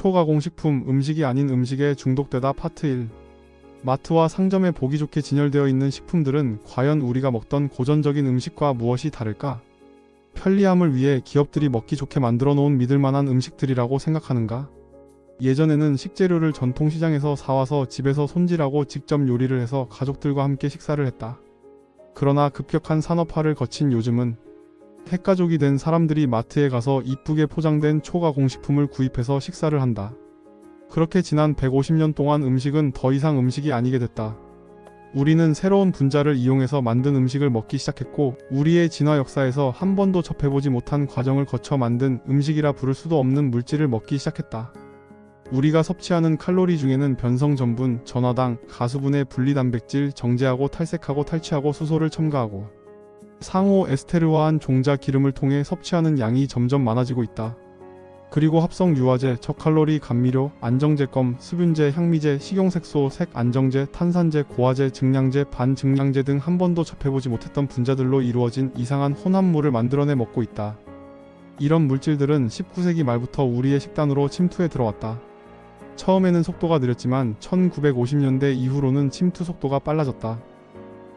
초가공식품 음식이 아닌 음식에 중독되다 파트 1. 마트와 상점에 보기 좋게 진열되어 있는 식품들은 과연 우리가 먹던 고전적인 음식과 무엇이 다를까? 편리함을 위해 기업들이 먹기 좋게 만들어 놓은 믿을만한 음식들이라고 생각하는가? 예전에는 식재료를 전통시장에서 사와서 집에서 손질하고 직접 요리를 해서 가족들과 함께 식사를 했다. 그러나 급격한 산업화를 거친 요즘은 핵가족이 된 사람들이 마트에 가서 이쁘게 포장된 초가공식품을 구입해서 식사를 한다. 그렇게 지난 150년 동안 음식은 더 이상 음식이 아니게 됐다. 우리는 새로운 분자를 이용해서 만든 음식을 먹기 시작했고, 우리의 진화 역사에서 한 번도 접해보지 못한 과정을 거쳐 만든 음식이라 부를 수도 없는 물질을 먹기 시작했다. 우리가 섭취하는 칼로리 중에는 변성 전분, 전화당, 가수분해 분리단백질, 정제하고 탈색하고 탈취하고 수소를 첨가하고 상호 에스테르화한 종자 기름을 통해 섭취하는 양이 점점 많아지고 있다. 그리고 합성 유화제, 저칼로리 감미료, 안정제껌, 수분제, 향미제, 식용색소, 색안정제, 탄산제, 고화제, 증량제, 반증량제 등 한 번도 접해보지 못했던 분자들로 이루어진 이상한 혼합물을 만들어내 먹고 있다. 이런 물질들은 19세기 말부터 우리의 식단으로 침투해 들어왔다. 처음에는 속도가 느렸지만 1950년대 이후로는 침투 속도가 빨라졌다.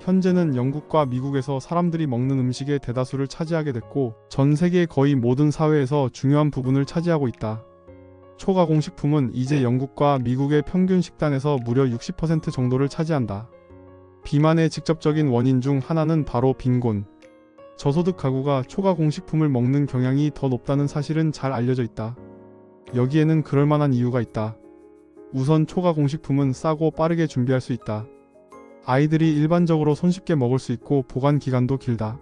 현재는 영국과 미국에서 사람들이 먹는 음식의 대다수를 차지하게 됐고, 전 세계 거의 모든 사회에서 중요한 부분을 차지하고 있다. 초가공식품은 이제 영국과 미국의 평균 식단에서 무려 60% 정도를 차지한다. 비만의 직접적인 원인 중 하나는 바로 빈곤. 저소득 가구가 초가공식품을 먹는 경향이 더 높다는 사실은 잘 알려져 있다. 여기에는 그럴 만한 이유가 있다. 우선 초가공식품은 싸고 빠르게 준비할 수 있다. 아이들이 일반적으로 손쉽게 먹을 수 있고 보관 기간도 길다.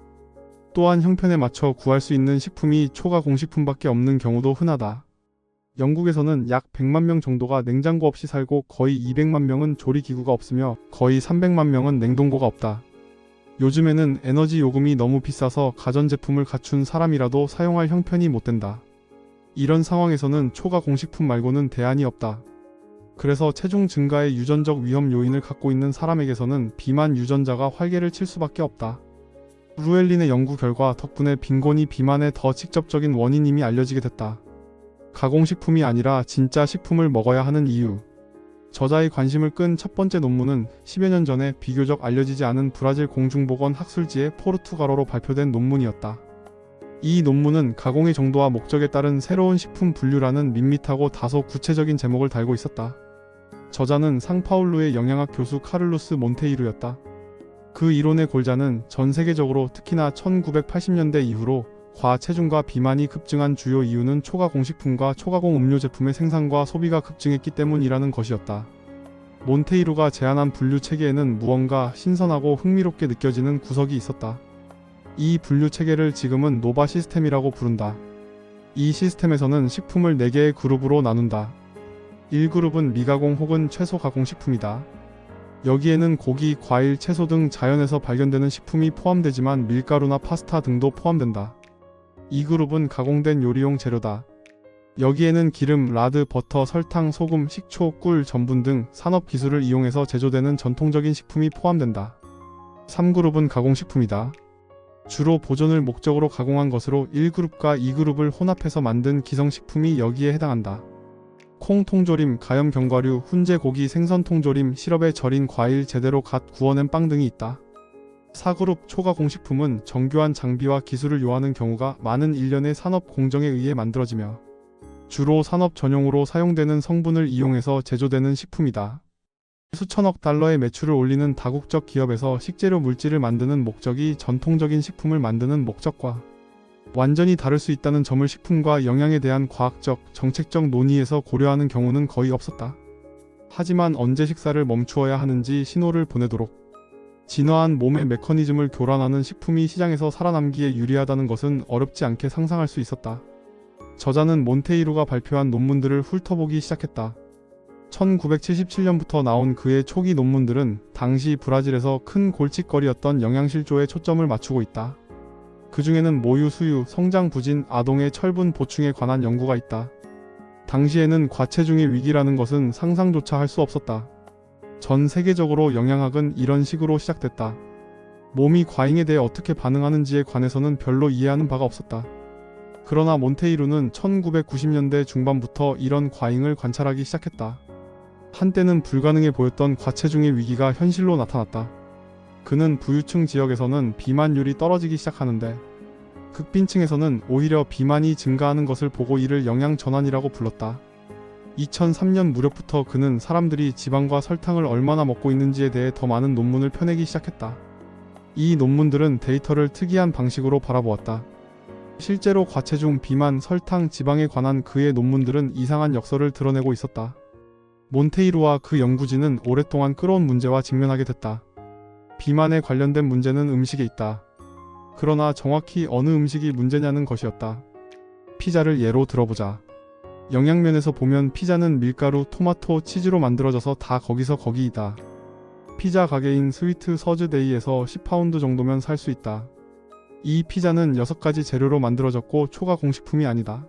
또한 형편에 맞춰 구할 수 있는 식품이 초가공식품밖에 없는 경우도 흔하다. 영국에서는 약 100만 명 정도가 냉장고 없이 살고 거의 200만 명은 조리기구가 없으며 거의 300만 명은 냉동고가 없다. 요즘에는 에너지 요금이 너무 비싸서 가전제품을 갖춘 사람이라도 사용할 형편이 못 된다. 이런 상황에서는 초가공식품 말고는 대안이 없다. 그래서 체중 증가의 유전적 위험 요인을 갖고 있는 사람에게서는 비만 유전자가 활개를 칠 수밖에 없다. 루엘린의 연구 결과 덕분에 빈곤이 비만의 더 직접적인 원인임이 알려지게 됐다. 가공식품이 아니라 진짜 식품을 먹어야 하는 이유. 저자의 관심을 끈 첫 번째 논문은 10여 년 전에 비교적 알려지지 않은 브라질 공중보건 학술지의 포르투갈어로 발표된 논문이었다. 이 논문은 가공의 정도와 목적에 따른 새로운 식품 분류라는 밋밋하고 다소 구체적인 제목을 달고 있었다. 저자는 상파울루의 영양학 교수 카를로스 몬테이루였다. 그 이론의 골자는 전 세계적으로 특히나 1980년대 이후로 과체중과 비만이 급증한 주요 이유는 초가공식품과 초가공 음료 제품의 생산과 소비가 급증했기 때문이라는 것이었다. 몬테이루가 제안한 분류 체계에는 무언가 신선하고 흥미롭게 느껴지는 구석이 있었다. 이 분류 체계를 지금은 노바 시스템이라고 부른다. 이 시스템에서는 식품을 4개의 그룹으로 나눈다. 1그룹은 미가공 혹은 채소 가공식품이다. 여기에는 고기, 과일, 채소 등 자연에서 발견되는 식품이 포함되지만 밀가루나 파스타 등도 포함된다. 2그룹은 가공된 요리용 재료다. 여기에는 기름, 라드, 버터, 설탕, 소금, 식초, 꿀, 전분 등 산업 기술을 이용해서 제조되는 전통적인 식품이 포함된다. 3그룹은 가공식품이다. 주로 보존을 목적으로 가공한 것으로 1그룹과 2그룹을 혼합해서 만든 기성식품이 여기에 해당한다. 콩 통조림, 가염 견과류, 훈제 고기, 생선 통조림, 시럽에 절인 과일, 제대로 갓 구워낸 빵 등이 있다. 4그룹 초가공식품은 정교한 장비와 기술을 요하는 경우가 많은 일련의 산업 공정에 의해 만들어지며 주로 산업 전용으로 사용되는 성분을 이용해서 제조되는 식품이다. 수천억 달러의 매출을 올리는 다국적 기업에서 식재료 물질을 만드는 목적이 전통적인 식품을 만드는 목적과 완전히 다를 수 있다는 점을 식품과 영양에 대한 과학적, 정책적 논의에서 고려하는 경우는 거의 없었다. 하지만 언제 식사를 멈추어야 하는지 신호를 보내도록 진화한 몸의 메커니즘을 교란하는 식품이 시장에서 살아남기에 유리하다는 것은 어렵지 않게 상상할 수 있었다. 저자는 몬테이루가 발표한 논문들을 훑어보기 시작했다. 1977년부터 나온 그의 초기 논문들은 당시 브라질에서 큰 골칫거리였던 영양실조에 초점을 맞추고 있다. 그 중에는 모유 수유, 성장 부진, 아동의 철분 보충에 관한 연구가 있다. 당시에는 과체중의 위기라는 것은 상상조차 할 수 없었다. 전 세계적으로 영양학은 이런 식으로 시작됐다. 몸이 과잉에 대해 어떻게 반응하는지에 관해서는 별로 이해하는 바가 없었다. 그러나 몬테이루는 1990년대 중반부터 이런 과잉을 관찰하기 시작했다. 한때는 불가능해 보였던 과체중의 위기가 현실로 나타났다. 그는 부유층 지역에서는 비만율이 떨어지기 시작하는데 극빈층에서는 오히려 비만이 증가하는 것을 보고 이를 영양 전환이라고 불렀다. 2003년 무렵부터 그는 사람들이 지방과 설탕을 얼마나 먹고 있는지에 대해 더 많은 논문을 펴내기 시작했다. 이 논문들은 데이터를 특이한 방식으로 바라보았다. 실제로 과체중, 비만, 설탕, 지방에 관한 그의 논문들은 이상한 역설을 드러내고 있었다. 몬테이루와 그 연구진은 오랫동안 끌어온 문제와 직면하게 됐다. 비만에 관련된 문제는 음식에 있다. 그러나 정확히 어느 음식이 문제냐는 것이었다. 피자를 예로 들어보자. 영양면에서 보면 피자는 밀가루, 토마토, 치즈로 만들어져서 다 거기서 거기이다. 피자 가게인 스위트 서즈데이에서 10파운드 정도면 살 수 있다. 이 피자는 6가지 재료로 만들어졌고 초과 공식품이 아니다.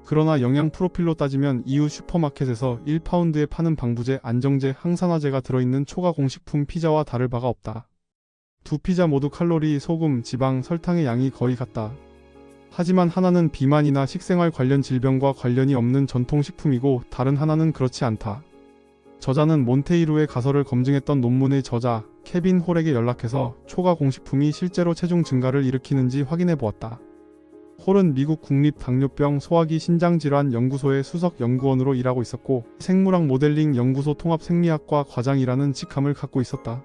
그러나 영양 프로필로 따지면 이웃 슈퍼마켓에서 1파운드에 파는 방부제, 안정제, 항산화제가 들어있는 초과 공식품 피자와 다를 바가 없다. 두 피자 모두 칼로리, 소금, 지방, 설탕의 양이 거의 같다. 하지만 하나는 비만이나 식생활 관련 질병과 관련이 없는 전통식품이고 다른 하나는 그렇지 않다. 저자는 몬테이루의 가설을 검증했던 논문의 저자 케빈 홀에게 연락해서 초과 공식품이 실제로 체중 증가를 일으키는지 확인해 보았다. 홀은 미국 국립당뇨병 소화기 신장질환 연구소의 수석 연구원으로 일하고 있었고 생물학 모델링 연구소 통합생리학과 과장이라는 직함을 갖고 있었다.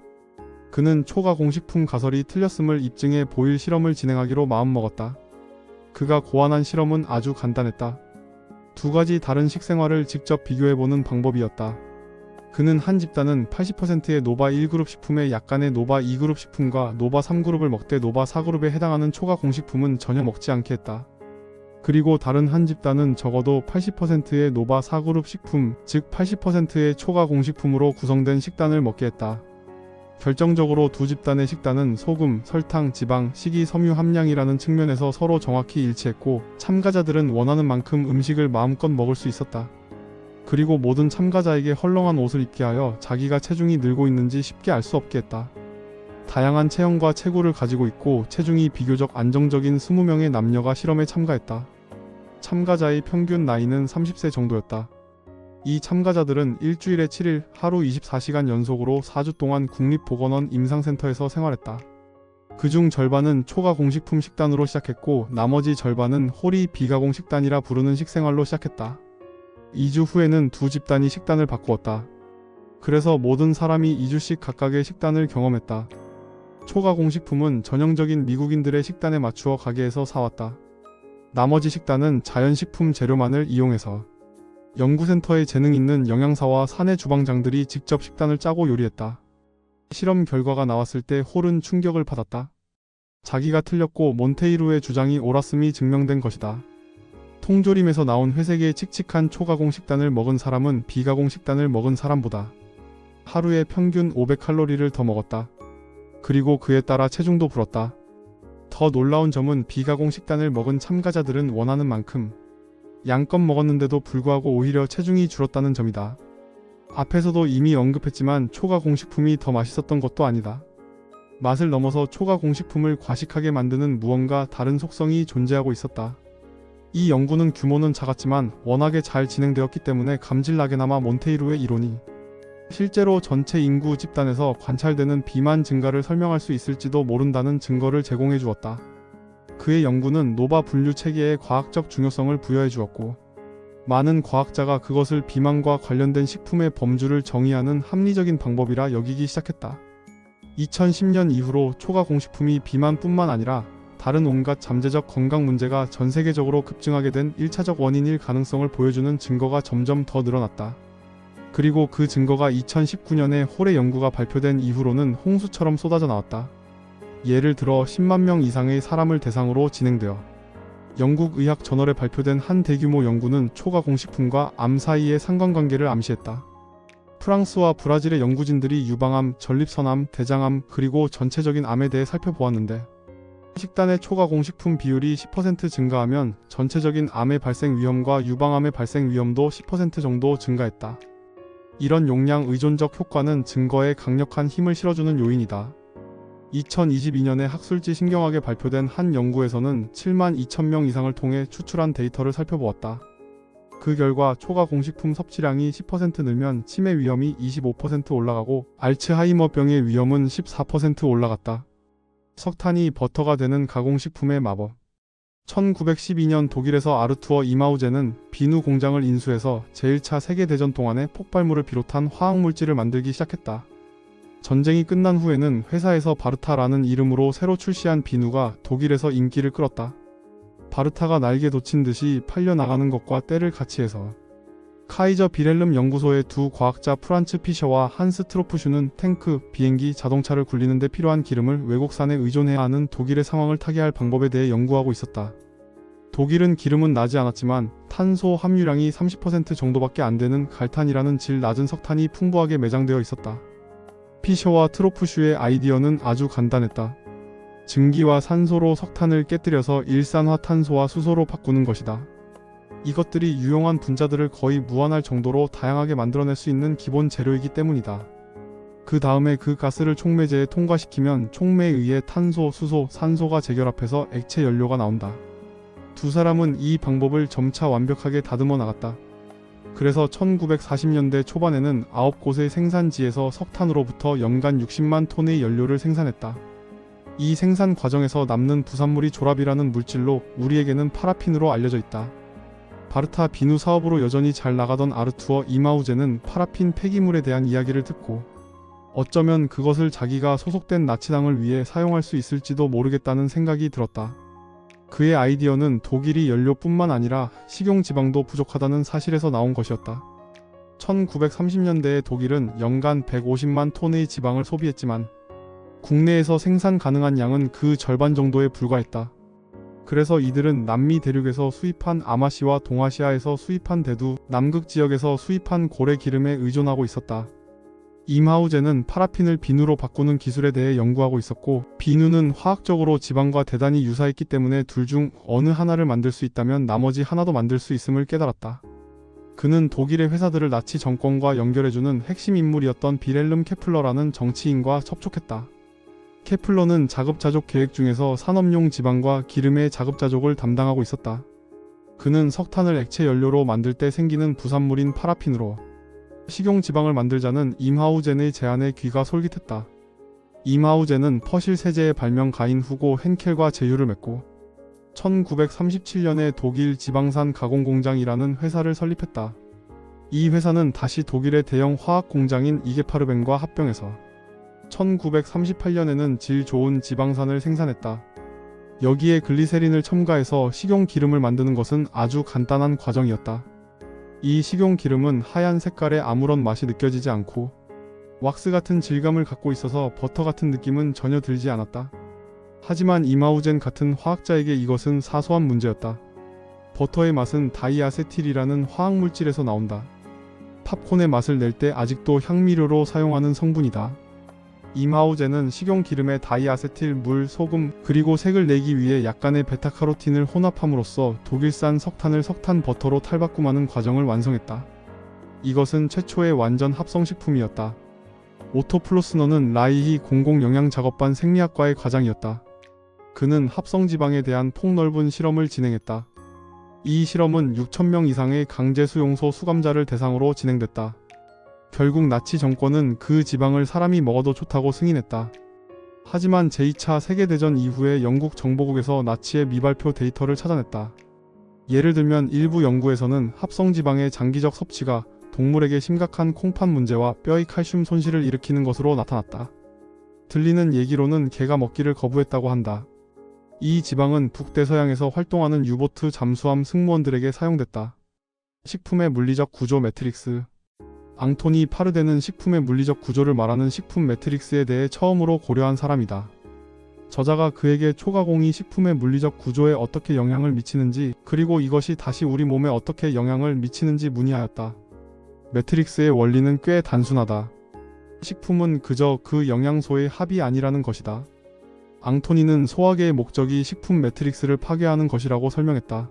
그는 초과 공식품 가설이 틀렸음을 입증해 보일 실험을 진행하기로 마음먹었다. 그가 고안한 실험은 아주 간단했다. 두 가지 다른 식생활을 직접 비교해보는 방법이었다. 그는 한 집단은 80%의 노바 1그룹 식품에 약간의 노바 2그룹 식품과 노바 3그룹을 먹되 노바 4그룹에 해당하는 초과 공식품은 전혀 먹지 않게 했다. 그리고 다른 한 집단은 적어도 80%의 노바 4그룹 식품, 즉 80%의 초과 공식품으로 구성된 식단을 먹게 했다. 결정적으로 두 집단의 식단은 소금, 설탕, 지방, 식이 섬유 함량이라는 측면에서 서로 정확히 일치했고 참가자들은 원하는 만큼 음식을 마음껏 먹을 수 있었다. 그리고 모든 참가자에게 헐렁한 옷을 입게 하여 자기가 체중이 늘고 있는지 쉽게 알 수 없게 했다. 다양한 체형과 체구를 가지고 있고 체중이 비교적 안정적인 20명의 남녀가 실험에 참가했다. 참가자의 평균 나이는 30세 정도였다. 이 참가자들은 일주일에 7일, 하루 24시간 연속으로 4주 동안 국립보건원 임상센터에서 생활했다. 그중 절반은 초과 공식품 식단으로 시작했고 나머지 절반은 홀이 비가공 식단이라 부르는 식생활로 시작했다. 2주 후에는 두 집단이 식단을 바꾸었다. 그래서 모든 사람이 2주씩 각각의 식단을 경험했다. 초과 공식품은 전형적인 미국인들의 식단에 맞추어 가게에서 사왔다. 나머지 식단은 자연식품 재료만을 이용해서 연구센터에 재능 있는 영양사와 사내 주방장들이 직접 식단을 짜고 요리했다. 실험 결과가 나왔을 때 홀은 충격을 받았다. 자기가 틀렸고 몬테이루의 주장이 옳았음이 증명된 것이다. 통조림에서 나온 회색의 칙칙한 초가공 식단을 먹은 사람은 비가공 식단을 먹은 사람보다 하루에 평균 500칼로리를 더 먹었다. 그리고 그에 따라 체중도 불었다. 더 놀라운 점은 비가공 식단을 먹은 참가자들은 원하는 만큼 양껏 먹었는데도 불구하고 오히려 체중이 줄었다는 점이다. 앞에서도 이미 언급했지만 초가공식품이 더 맛있었던 것도 아니다. 맛을 넘어서 초가공식품을 과식하게 만드는 무언가 다른 속성이 존재하고 있었다. 이 연구는 규모는 작았지만 워낙에 잘 진행되었기 때문에 감질나게나마 몬테이루의 이론이 실제로 전체 인구 집단에서 관찰되는 비만 증가를 설명할 수 있을지도 모른다는 증거를 제공해 주었다. 그의 연구는 노바 분류 체계에 과학적 중요성을 부여해 주었고 많은 과학자가 그것을 비만과 관련된 식품의 범주를 정의하는 합리적인 방법이라 여기기 시작했다. 2010년 이후로 초과 공식품이 비만뿐만 아니라 다른 온갖 잠재적 건강 문제가 전 세계적으로 급증하게 된 1차적 원인일 가능성을 보여주는 증거가 점점 더 늘어났다. 그리고 그 증거가 2019년에 홀의 연구가 발표된 이후로는 홍수처럼 쏟아져 나왔다. 예를 들어 10만 명 이상의 사람을 대상으로 진행되어 영국 의학 저널에 발표된 한 대규모 연구는 초과 공식품과 암 사이의 상관관계를 암시했다. 프랑스와 브라질의 연구진들이 유방암, 전립선암, 대장암 그리고 전체적인 암에 대해 살펴보았는데 식단의 초과 공식품 비율이 10% 증가하면 전체적인 암의 발생 위험과 유방암의 발생 위험도 10% 정도 증가했다. 이런 용량 의존적 효과는 증거에 강력한 힘을 실어주는 요인이다. 2022년에 학술지 신경학에 발표된 한 연구에서는 7만 2천 명 이상을 통해 추출한 데이터를 살펴보았다. 그 결과 초과 공식품 섭취량이 10% 늘면 치매 위험이 25% 올라가고 알츠하이머병의 위험은 14% 올라갔다. 석탄이 버터가 되는 가공식품의 마법. 1912년 독일에서 아르투어 이마우제는 비누 공장을 인수해서 제1차 세계대전 동안에 폭발물을 비롯한 화학물질을 만들기 시작했다. 전쟁이 끝난 후에는 회사에서 바르타라는 이름으로 새로 출시한 비누가 독일에서 인기를 끌었다. 바르타가 날개 돋친 듯이 팔려나가는 것과 때를 같이 해서 카이저 비렐름 연구소의 두 과학자 프란츠 피셔와 한스 트로프슈는 탱크, 비행기, 자동차를 굴리는 데 필요한 기름을 외국산에 의존해야 하는 독일의 상황을 타개할 방법에 대해 연구하고 있었다. 독일은 기름은 나지 않았지만 탄소 함유량이 30% 정도밖에 안 되는 갈탄이라는 질 낮은 석탄이 풍부하게 매장되어 있었다. 피셔와 트로프슈의 아이디어는 아주 간단했다. 증기와 산소로 석탄을 깨뜨려서 일산화탄소와 수소로 바꾸는 것이다. 이것들이 유용한 분자들을 거의 무한할 정도로 다양하게 만들어낼 수 있는 기본 재료이기 때문이다. 그 다음에 그 가스를 촉매제에 통과시키면 촉매에 의해 탄소, 수소, 산소가 재결합해서 액체 연료가 나온다. 두 사람은 이 방법을 점차 완벽하게 다듬어 나갔다. 그래서 1940년대 초반에는 9곳의 생산지에서 석탄으로부터 연간 60만 톤의 연료를 생산했다. 이 생산 과정에서 남는 부산물이 조랍이라는 물질로 우리에게는 파라핀으로 알려져 있다. 바르타 비누 사업으로 여전히 잘 나가던 아르투어 이마우제는 파라핀 폐기물에 대한 이야기를 듣고 어쩌면 그것을 자기가 소속된 나치당을 위해 사용할 수 있을지도 모르겠다는 생각이 들었다. 그의 아이디어는 독일이 연료뿐만 아니라 식용지방도 부족하다는 사실에서 나온 것이었다. 1930년대에 독일은 연간 150만 톤의 지방을 소비했지만 국내에서 생산 가능한 양은 그 절반 정도에 불과했다. 그래서 이들은 남미 대륙에서 수입한 아마시와 동아시아에서 수입한 대두, 남극 지역에서 수입한 고래 기름에 의존하고 있었다. 임하우제는 파라핀을 비누로 바꾸는 기술에 대해 연구하고 있었고 비누는 화학적으로 지방과 대단히 유사했기 때문에 둘 중 어느 하나를 만들 수 있다면 나머지 하나도 만들 수 있음을 깨달았다. 그는 독일의 회사들을 나치 정권과 연결해주는 핵심 인물이었던 비렐름 케플러라는 정치인과 접촉했다. 케플러는 자급자족 계획 중에서 산업용 지방과 기름의 자급자족을 담당하고 있었다. 그는 석탄을 액체 연료로 만들 때 생기는 부산물인 파라핀으로 식용지방을 만들자는 임하우젠의 제안에 귀가 솔깃했다. 임하우젠은 퍼실 세제의 발명가인 후고 henkel과 제휴를 맺고 1937년에 독일 지방산 가공공장이라는 회사를 설립했다. 이 회사는 다시 독일의 대형 화학공장인 이게파르벤과 합병해서 1938년에는 질 좋은 지방산을 생산했다. 여기에 글리세린을 첨가해서 식용기름을 만드는 것은 아주 간단한 과정이었다. 이 식용기름은 하얀 색깔에 아무런 맛이 느껴지지 않고 왁스 같은 질감을 갖고 있어서 버터 같은 느낌은 전혀 들지 않았다. 하지만 이마우젠 같은 화학자에게 이것은 사소한 문제였다. 버터의 맛은 다이아세틸이라는 화학물질에서 나온다. 팝콘의 맛을 낼 때 아직도 향미료로 사용하는 성분이다. 임하우젠은 식용기름에 다이아세틸, 물, 소금, 그리고 색을 내기 위해 약간의 베타카로틴을 혼합함으로써 독일산 석탄을 석탄 버터로 탈바꿈하는 과정을 완성했다. 이것은 최초의 완전 합성식품이었다. 오토 플로스너는 라이히 공공영양작업반 생리학과의 과장이었다. 그는 합성지방에 대한 폭넓은 실험을 진행했다. 이 실험은 6,000명 이상의 강제수용소 수감자를 대상으로 진행됐다. 결국 나치 정권은 그 지방을 사람이 먹어도 좋다고 승인했다. 하지만 제2차 세계대전 이후에 영국 정보국에서 나치의 미발표 데이터를 찾아냈다. 예를 들면 일부 연구에서는 합성지방의 장기적 섭취가 동물에게 심각한 콩팥 문제와 뼈의 칼슘 손실을 일으키는 것으로 나타났다. 들리는 얘기로는 개가 먹기를 거부했다고 한다. 이 지방은 북대서양에서 활동하는 유보트 잠수함 승무원들에게 사용됐다. 식품의 물리적 구조 매트릭스. 앙토니 파르데는 식품의 물리적 구조를 말하는 식품 매트릭스에 대해 처음으로 고려한 사람이다. 저자가 그에게 초가공이 식품의 물리적 구조에 어떻게 영향을 미치는지 그리고 이것이 다시 우리 몸에 어떻게 영향을 미치는지 문의하였다. 매트릭스의 원리는 꽤 단순하다. 식품은 그저 그 영양소의 합이 아니라는 것이다. 앙토니는 소화계의 목적이 식품 매트릭스를 파괴하는 것이라고 설명했다.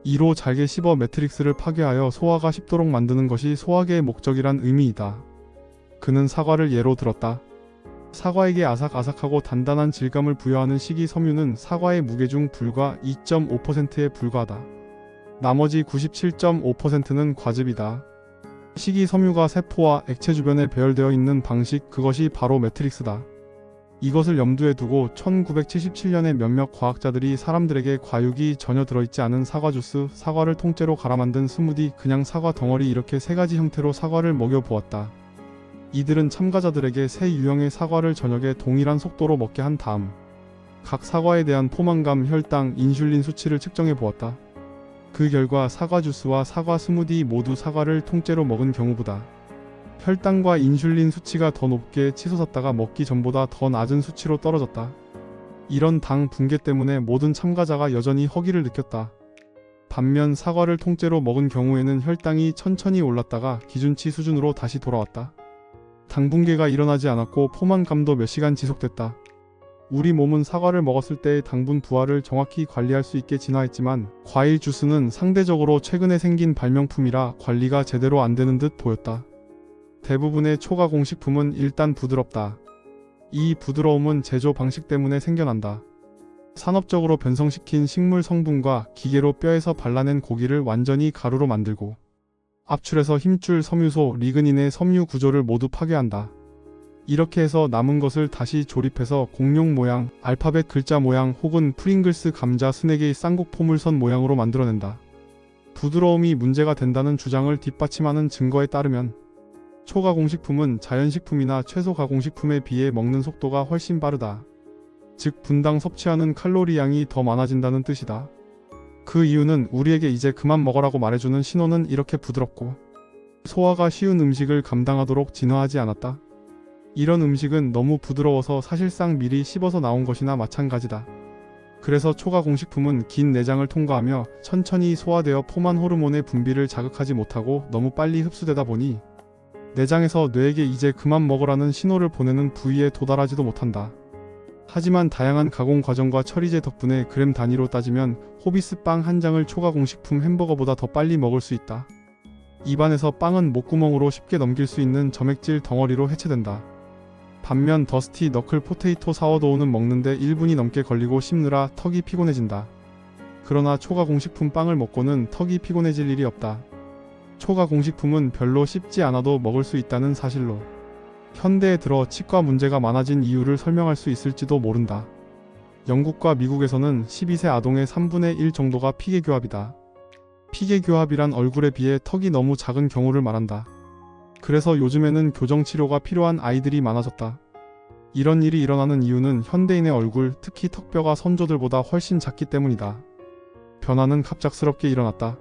이로 잘게 씹어 매트릭스를 파괴하여 소화가 쉽도록 만드는 것이 소화계의 목적이란 의미이다. 그는 사과를 예로 들었다. 사과에게 아삭아삭하고 단단한 질감을 부여하는 식이섬유는 사과의 무게 중 불과 2.5%에 불과하다. 나머지 97.5%는 과즙이다. 식이섬유가 세포와 액체 주변에 배열되어 있는 방식, 그것이 바로 매트릭스다. 이것을 염두에 두고 1977년에 몇몇 과학자들이 사람들에게 과육이 전혀 들어있지 않은 사과 주스, 사과를 통째로 갈아 만든 스무디, 그냥 사과 덩어리, 이렇게 세 가지 형태로 사과를 먹여보았다. 이들은 참가자들에게 세 유형의 사과를 저녁에 동일한 속도로 먹게 한 다음 각 사과에 대한 포만감, 혈당, 인슐린 수치를 측정해 보았다. 그 결과 사과 주스와 사과 스무디 모두 사과를 통째로 먹은 경우보다 혈당과 인슐린 수치가 더 높게 치솟았다가 먹기 전보다 더 낮은 수치로 떨어졌다. 이런 당 붕괴 때문에 모든 참가자가 여전히 허기를 느꼈다. 반면 사과를 통째로 먹은 경우에는 혈당이 천천히 올랐다가 기준치 수준으로 다시 돌아왔다. 당 붕괴가 일어나지 않았고 포만감도 몇 시간 지속됐다. 우리 몸은 사과를 먹었을 때의 당분 부하를 정확히 관리할 수 있게 진화했지만 과일 주스는 상대적으로 최근에 생긴 발명품이라 관리가 제대로 안 되는 듯 보였다. 대부분의 초가공식품은 일단 부드럽다. 이 부드러움은 제조 방식 때문에 생겨난다. 산업적으로 변성시킨 식물 성분과 기계로 뼈에서 발라낸 고기를 완전히 가루로 만들고 압출해서 힘줄 섬유소, 리그닌의 섬유 구조를 모두 파괴한다. 이렇게 해서 남은 것을 다시 조립해서 공룡 모양, 알파벳 글자 모양 혹은 프링글스 감자 스낵의 쌍곡 포물선 모양으로 만들어낸다. 부드러움이 문제가 된다는 주장을 뒷받침하는 증거에 따르면 초가공식품은 자연식품이나 채소가공식품에 비해 먹는 속도가 훨씬 빠르다. 즉 분당 섭취하는 칼로리 양이 더 많아진다는 뜻이다. 그 이유는 우리에게 이제 그만 먹으라고 말해주는 신호는 이렇게 부드럽고 소화가 쉬운 음식을 감당하도록 진화하지 않았다. 이런 음식은 너무 부드러워서 사실상 미리 씹어서 나온 것이나 마찬가지다. 그래서 초가공식품은 긴 내장을 통과하며 천천히 소화되어 포만 호르몬의 분비를 자극하지 못하고 너무 빨리 흡수되다 보니 내장에서 뇌에게 이제 그만 먹으라는 신호를 보내는 부위에 도달하지도 못한다. 하지만 다양한 가공 과정과 처리제 덕분에 그램 단위로 따지면 호비스 빵 한 장을 초가공식품 햄버거보다 더 빨리 먹을 수 있다. 입안에서 빵은 목구멍으로 쉽게 넘길 수 있는 점액질 덩어리로 해체된다. 반면 더스티 너클 포테이토 사워도우는 먹는데 1분이 넘게 걸리고 씹느라 턱이 피곤해진다. 그러나 초가공식품 빵을 먹고는 턱이 피곤해질 일이 없다. 초가공식품은 별로 씹지 않아도 먹을 수 있다는 사실로 현대에 들어 치과 문제가 많아진 이유를 설명할 수 있을지도 모른다. 영국과 미국에서는 12세 아동의 3분의 1 정도가 피계교합이다. 피계교합이란 얼굴에 비해 턱이 너무 작은 경우를 말한다. 그래서 요즘에는 교정치료가 필요한 아이들이 많아졌다. 이런 일이 일어나는 이유는 현대인의 얼굴, 특히 턱뼈가 선조들보다 훨씬 작기 때문이다. 변화는 갑작스럽게 일어났다.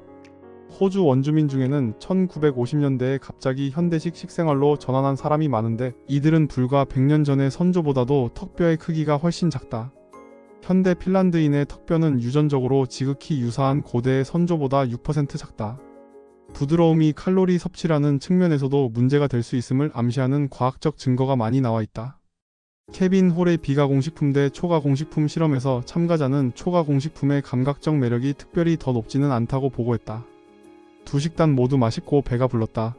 호주 원주민 중에는 1950년대에 갑자기 현대식 식생활로 전환한 사람이 많은데 이들은 불과 100년 전의 선조보다도 턱뼈의 크기가 훨씬 작다. 현대 핀란드인의 턱뼈는 유전적으로 지극히 유사한 고대의 선조보다 6% 작다. 부드러움이 칼로리 섭취라는 측면에서도 문제가 될 수 있음을 암시하는 과학적 증거가 많이 나와 있다. 케빈 홀의 비가공식품 대 초가공식품 실험에서 참가자는 초가공식품의 감각적 매력이 특별히 더 높지는 않다고 보고했다. 두 식단 모두 맛있고 배가 불렀다.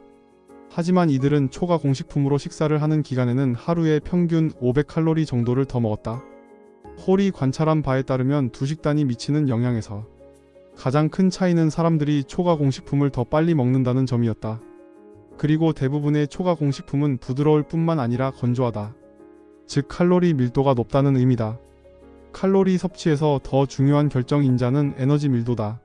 하지만 이들은 초가공식품으로 식사를 하는 기간에는 하루에 평균 500칼로리 정도를 더 먹었다. 홀이 관찰한 바에 따르면 두 식단이 미치는 영향에서 가장 큰 차이는 사람들이 초가공식품을 더 빨리 먹는다는 점이었다. 그리고 대부분의 초가공식품은 부드러울 뿐만 아니라 건조하다. 즉 칼로리 밀도가 높다는 의미다. 칼로리 섭취에서 더 중요한 결정 인자는 에너지 밀도다.